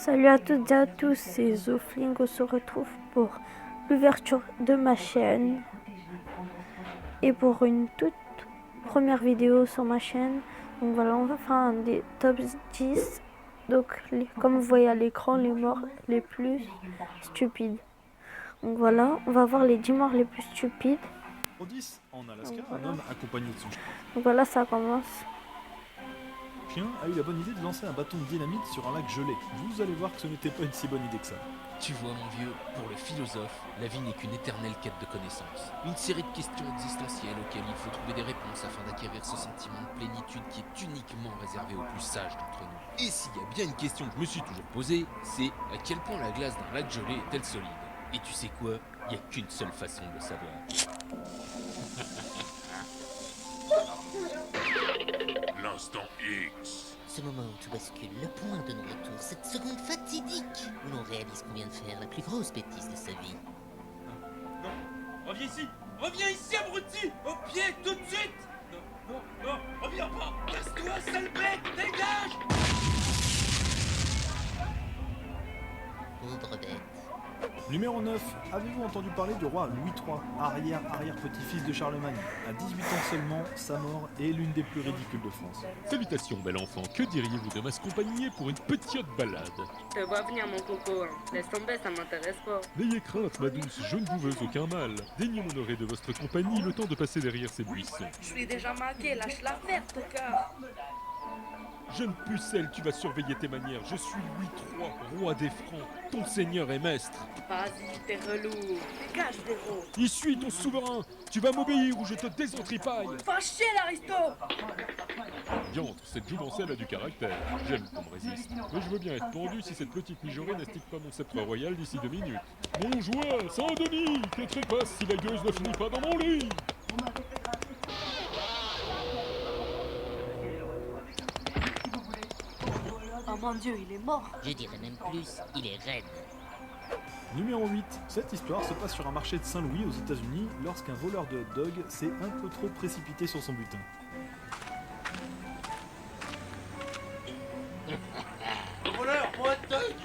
Salut à toutes et à tous, c'est Zofling. On se retrouve pour l'ouverture de ma chaîne et pour une toute première vidéo sur ma chaîne. Donc voilà, on va faire un des top 10. Donc comme vous voyez à l'écran, les morts les plus stupides. Donc voilà, on va voir les 10 morts les plus stupides. Au 10, en Alaska, Donc voilà. un homme accompagné de son Donc voilà, ça commence. chien a eu la bonne idée de lancer un bâton de dynamite sur un lac gelé. Vous allez voir que ce n'était pas une si bonne idée que ça. Tu vois mon vieux, pour le philosophe, la vie n'est qu'une éternelle quête de connaissances. Une série de questions existentielles auxquelles il faut trouver des réponses afin d'acquérir ce sentiment de plénitude qui est uniquement réservé aux plus sages d'entre nous. Et s'il y a bien une question que je me suis toujours posée, c'est à quel point la glace d'un lac gelé est-elle solide? Et tu sais quoi? Il n'y a qu'une seule façon de le savoir. L'instant X. Ce moment où tout bascule, le point de non-retour, cette seconde fatidique où l'on réalise qu'on vient de faire la plus grosse bêtise de sa vie. Non, reviens ici! Reviens ici, abruti! Au pied, tout de suite! Non, non, non, reviens pas! Casse-toi, sale bête! Dégage! Pauvre bête. Numéro 9, avez-vous entendu parler du roi Louis III, arrière-arrière-petit-fils de Charlemagne? À 18 ans seulement, sa mort est l'une des plus ridicules de France. Salutations, bel enfant, que diriez-vous de m'accompagner pour une petite balade? Je te vois venir mon coco, hein. Laisse tomber, ça m'intéresse pas. N'ayez crainte, ma douce, je ne vous veux aucun mal. Daignez m'honorer de votre compagnie le temps de passer derrière ces buissons. Je suis déjà marqué, lâche la verte, tocard. Jeune pucelle, tu vas surveiller tes manières. Je suis Louis III, roi des Francs, ton seigneur et maître. Vas-y, t'es relou. Dégage, héros. Y suis ton souverain. Tu vas m'obéir ou je te désentripaille. Va chier, l'aristo. Diantre, cette jouvencelle a du caractère. J'aime qu'on me résiste. Mais je veux bien être pendu si cette petite mijaurée n'astique pas mon sceptre royal d'ici 2 minutes. Mon joie, Saint-Denis, que trépasse si la gueuse ne finit pas dans mon lit. Oh mon dieu, il est mort. Je dirais même plus, il est raide. Numéro 8, cette histoire se passe sur un marché de Saint-Louis aux États-Unis lorsqu'un voleur de hot dog s'est un peu trop précipité sur son butin. Voleur, mon hot dog!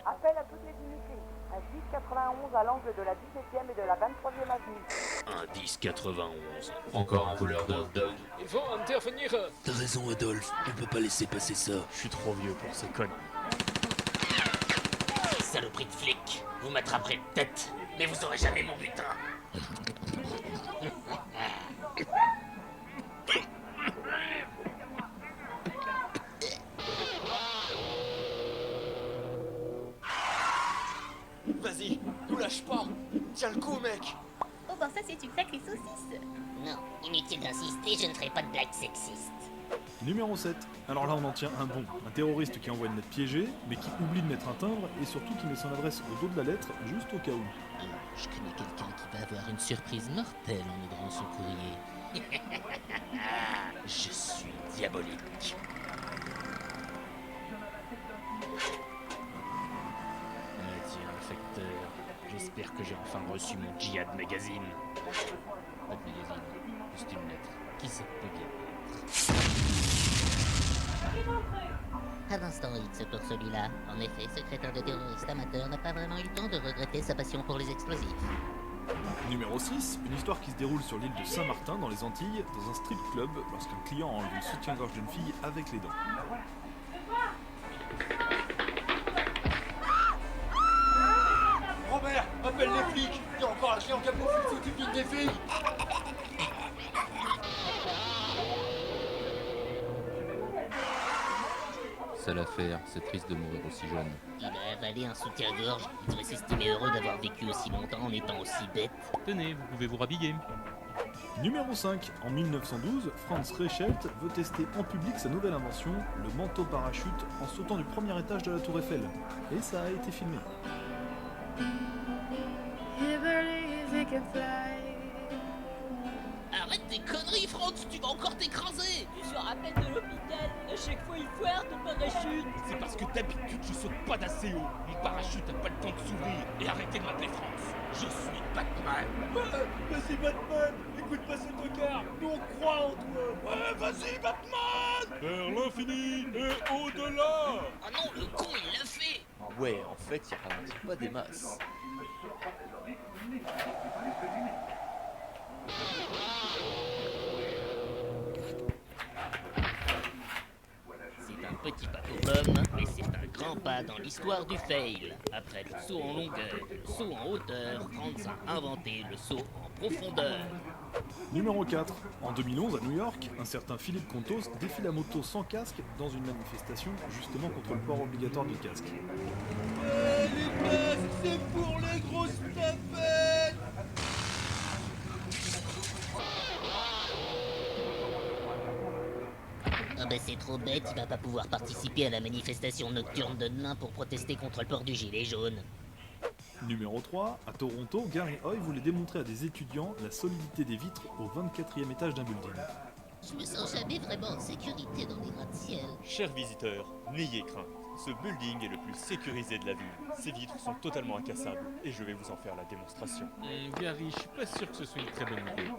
Appel à toutes les unités. Un 1091 à l'angle de la 17e et de la 23e avenue. Un 1091. Encore un voleur de hot dog. Il faut intervenir. T'as raison, Adolphe, on peut pas laisser passer ça. Je suis trop vieux pour ces connes. Saloperie de flic, vous m'attraperez de tête, mais vous aurez jamais mon butin. Vas-y, nous lâche pas! Tiens le coup, mec! Oh ben ça c'est une sacrée saucisse. Non, inutile d'insister, je ne ferai pas de blagues sexistes. Numéro 7, alors là on en tient un bon. Un terroriste qui envoie une lettre piégée, mais qui oublie de mettre un timbre et surtout qui met son adresse au dos de la lettre juste au cas où. Je connais quelqu'un qui va avoir une surprise mortelle en ouvrant son courrier. Je suis diabolique. Tiens, facteur, j'espère que j'ai enfin reçu mon Djihad magazine. Pas de magazine, juste une lettre. Qui ça peut bien être? Un instant X pour celui-là. En effet, secrétaire de terroriste amateur n'a pas vraiment eu le temps de regretter sa passion pour les explosifs. Numéro 6, une histoire qui se déroule sur l'île de Saint-Martin dans les Antilles, dans un strip club, lorsqu'un client enlève le soutien-gorge d'une fille avec les dents. Robert, appelle les flics! Il y a encore un client qui a bouffé le typique des filles! Sale affaire, c'est triste de mourir aussi jeune. Il a avalé un soutien-gorge. Il devrait s'estimer heureux d'avoir vécu aussi longtemps en étant aussi bête. Tenez, vous pouvez vous rhabiller. Numéro 5, en 1912, Franz Reichelt veut tester en public sa nouvelle invention, le manteau parachute, en sautant du premier étage de la tour Eiffel. Et ça a été filmé. Arrête tes conneries, Franz, tu vas encore t'écraser. Tu sors à peine de l'hôpital. À chaque fois il foire ton parachute. C'est parce que d'habitude je saute pas d'assez haut. Mon parachute a pas le temps de s'ouvrir. Et arrêtez de m'appeler France. Je suis Batman. Mais c'est Batman! coup de passer le tocard. Nous on croit en toi. Ouais, vas-y, Batman. Vers l'infini et au-delà. Oh non, le con, il l'a fait. Ouais, en fait, il ralentit pas des masses. C'est un petit pas aux pommes, mais c'est un grand pas dans l'histoire du fail. Après le saut en longueur, le saut en hauteur, Franz a inventé le saut en profondeur. Numéro 4. En 2011, à New York, un certain Philippe Contos défile à moto sans casque dans une manifestation justement contre le port obligatoire du casque. Les masques, c'est pour les grosses tapettes. Ah bah c'est trop bête, il va pas pouvoir participer à la manifestation nocturne de demain pour protester contre le port du gilet jaune. Numéro 3. À Toronto, Gary Hoy voulait démontrer à des étudiants la solidité des vitres au 24e étage d'un building. Je me sens jamais vraiment en sécurité dans les gratte-ciel. Chers visiteurs, n'ayez crainte. Ce building est le plus sécurisé de la ville. Ces vitres sont totalement incassables et je vais vous en faire la démonstration. Gary, je suis pas sûr que ce soit une très bonne idée.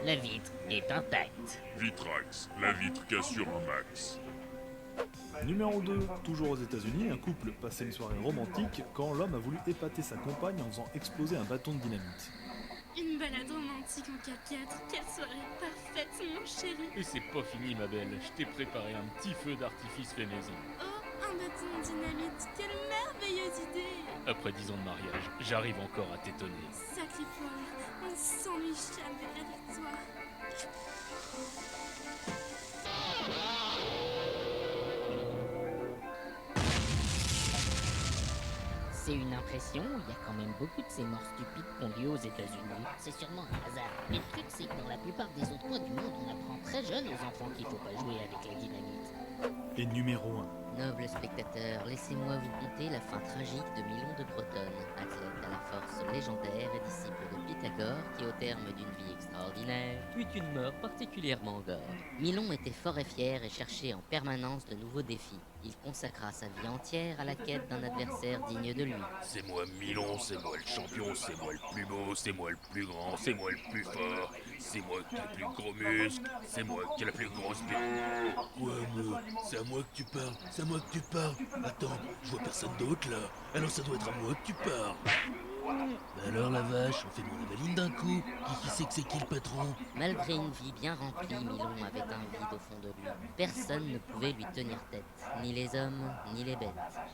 La vitre est intacte. Vitrax, la vitre qu'assure un max. Numéro 2. Toujours aux États-Unis, un couple passait une soirée romantique quand l'homme a voulu épater sa compagne en faisant exploser un bâton de dynamite. Une balade romantique en 4x4, quelle soirée parfaite, mon chéri. Et c'est pas fini, ma belle. Je t'ai préparé un petit feu d'artifice fait maison. Oh, un bâton de dynamite, quelle merveilleuse idée. Après 10 ans de mariage, j'arrive encore à t'étonner. Sacré Paul, on s'ennuie jamais avec toi. C'est une impression, il y a quand même beaucoup de ces morts stupides qui ont lieu aux États-Unis. C'est sûrement un hasard. Mais le truc, c'est que dans la plupart des autres coins du monde, on apprend très jeune aux enfants qu'il faut pas jouer avec la dynamite. Et numéro 1. Nobles spectateurs, laissez-moi vous conter la fin tragique de Milon de Crotone, athlète à la force légendaire et disciple de Pythagore qui, au terme d'une vie extraordinaire, eut une mort particulièrement gore. Milon était fort et fier et cherchait en permanence de nouveaux défis. Il consacra sa vie entière à la quête d'un adversaire digne de lui. C'est moi Milon, c'est moi le champion, c'est moi le plus beau, c'est moi le plus grand, c'est moi le plus fort, c'est moi qui ai le plus gros muscle, c'est moi qui ai la plus grosse bite. Quoi, moi? C'est à moi que tu parles, c'est à moi que tu parles. Attends, je vois personne d'autre là. Alors ça doit être à moi que tu parles. Bah alors la vache, on fait mon avaline d'un coup. Qui sait que c'est qui le patron? Malgré une vie bien remplie, Milon avait un vide au fond de lui. Personne ne pouvait lui tenir tête, ni les hommes, ni les bêtes.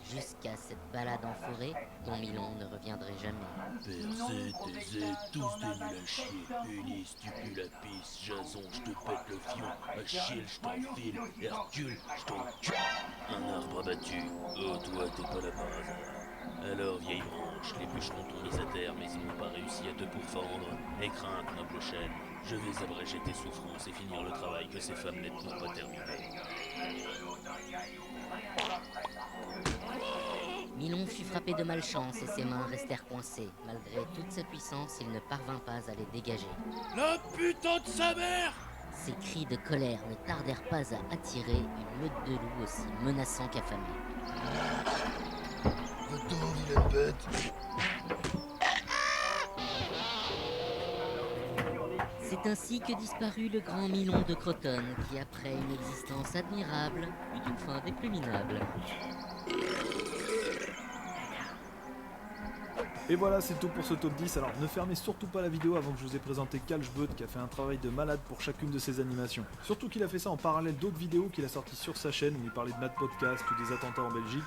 Jusqu'à cette balade en forêt, dont Milon ne reviendrait jamais. Percé, taisé, tous des nuls à chier. Ulysse, tu pues la pisse. Jason, je te pète le fion. Achille, je t'enfile. Hercule, je t'en tue. Un arbre abattu. Oh, toi, t'es pas là par hasard. Alors, vieille branche, les bûcherons t'ont mis à terre, mais ils n'ont pas réussi à te pourfendre. N'aie crainte, noble chêne. Je vais abréger tes souffrances et finir le travail que ces femmes nettes n'ont pas terminé. Milon fut frappé de malchance et ses mains restèrent coincées. Malgré toute sa puissance, il ne parvint pas à les dégager. La putain de sa mère! Ses cris de colère ne tardèrent pas à attirer une meute de loups aussi menaçants qu'affamés. Va-t'en, vilaine bête! C'est ainsi que disparut le grand Milon de Crotone, qui après une existence admirable, eut une fin des plus minables. Et voilà, c'est tout pour ce top 10. Alors ne fermez surtout pas la vidéo avant que je vous ai présenté Calchbeut qui a fait un travail de malade pour chacune de ses animations. Surtout qu'il a fait ça en parallèle d'autres vidéos qu'il a sorties sur sa chaîne où il parlait de Mad Podcast ou des attentats en Belgique.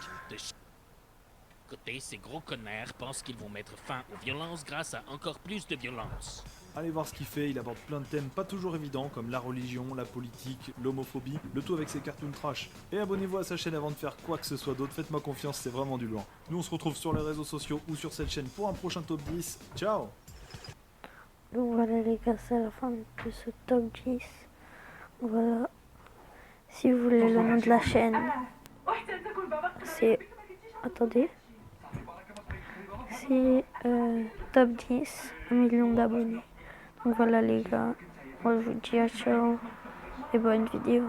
Écoutez, ces gros connards pensent qu'ils vont mettre fin aux violences grâce à encore plus de violence. Allez voir ce qu'il fait, il aborde plein de thèmes pas toujours évidents comme la religion, la politique, l'homophobie, le tout avec ses cartoons trash. Et abonnez-vous à sa chaîne avant de faire quoi que ce soit d'autre, faites-moi confiance, c'est vraiment du lourd. Nous on se retrouve sur les réseaux sociaux ou sur cette chaîne pour un prochain top 10. Ciao! Donc voilà les gars, c'est la fin de ce top 10. Voilà. Si vous voulez le nom de la chaîne, c'est... Attendez. C'est top 10, 1 million d'abonnés. Donc voilà les gars, moi je vous dis à ciao et bonne vidéo.